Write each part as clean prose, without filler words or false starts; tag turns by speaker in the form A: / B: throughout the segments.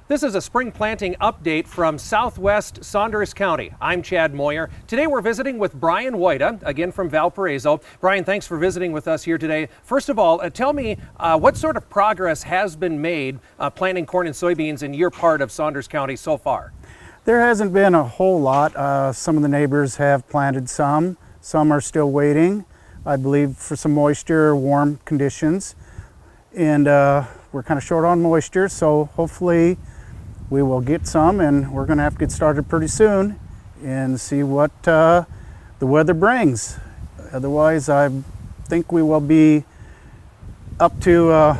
A: This is a spring planting update from southwest Saunders County. I'm Chad Moyer. Today we're visiting with Bryan Woita, again from Valparaiso. Bryan, thanks for visiting with us here today. First of all, tell me what sort of progress has been made planting corn and soybeans in your part of Saunders County so far?
B: There hasn't been a whole lot. Some of the neighbors have planted some are still waiting, I believe, for some moisture, warm conditions. And we're kind of short on moisture, so hopefully we will get some, and we're going to have to get started pretty soon and see what the weather brings. Otherwise, I think we will be up to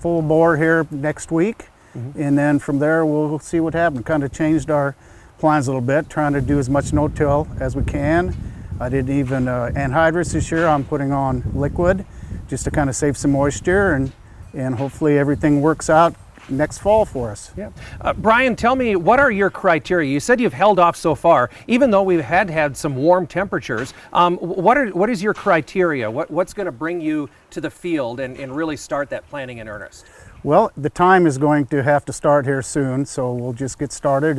B: full bore here next week. And then from there we'll see what happens. Kind of changed our plans a little bit, trying to do as much no-till as we can. I did even anhydrous this year. I'm putting on liquid just to kind of save some moisture, and hopefully everything works out next fall for us.
A: Yeah. Bryan, tell me, what are your criteria? You said you've held off so far, even though we've had some warm temperatures. What is your criteria? What's going to bring you to the field and really start that planting in earnest?
B: Well, the time is going to have to start here soon, so we'll just get started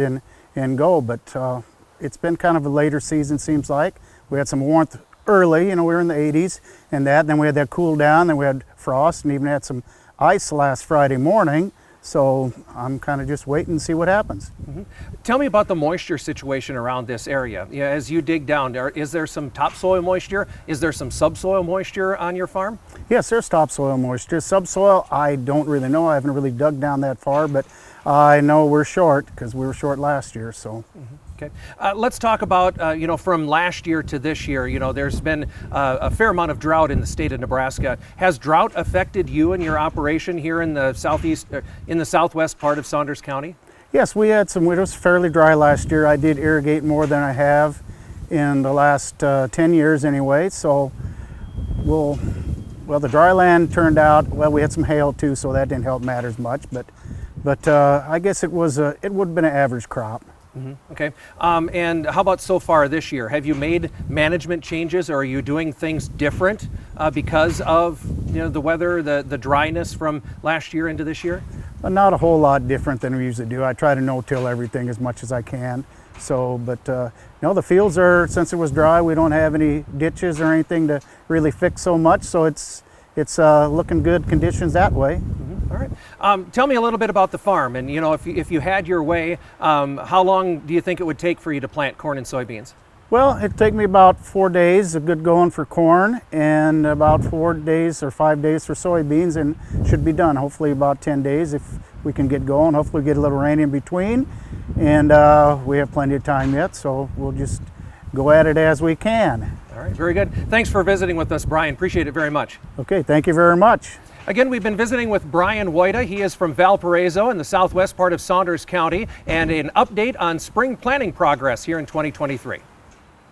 B: and go. But it's been kind of a later season, seems like. We had some warmth early, we were in the 80s and then we had that cool down, then we had frost and even had some ice last Friday morning. So I'm kind of just waiting to see what happens.
A: Tell me about the moisture situation around this area. As you dig down, is there some topsoil moisture? Is there some subsoil moisture on your farm?
B: Yes, there's topsoil moisture. Subsoil, I don't really know. I haven't really dug down that far, but I know we're short because we were short last year. So.
A: Okay. Let's talk about, from last year to this year, there's been a fair amount of drought in the state of Nebraska. Has drought affected you and your operation here in the southwest part of Saunders County?
B: Yes, we had some, it was fairly dry last year. I did irrigate more than I have in the last 10 years anyway. So the dry land turned out, well, we had some hail too, so that didn't help matters much, but I guess it would have been an average crop.
A: Okay. And how about so far this year? Have you made management changes, or are you doing things different because of the weather, the dryness from last year into this year?
B: Not a whole lot different than we usually do. I try to no-till everything as much as I can. So, but the fields are, since it was dry, we don't have any ditches or anything to really fix so much. So it's looking good conditions that way.
A: All right. Tell me a little bit about the farm, and if you had your way, how long do you think it would take for you to plant corn and soybeans?
B: Well, it'd take me about 4 days, a good going for corn, and about 4 days or 5 days for soybeans, and should be done. Hopefully about 10 days if we can get going. Hopefully get a little rain in between, and we have plenty of time yet, so we'll just go at it as we can.
A: All right, very good. Thanks for visiting with us, Bryan. Appreciate it very much.
B: Okay, thank you very much.
A: Again, we've been visiting with Bryan Woita. He is from Valparaiso in the southwest part of Saunders County, and an update on spring planting progress here in 2023.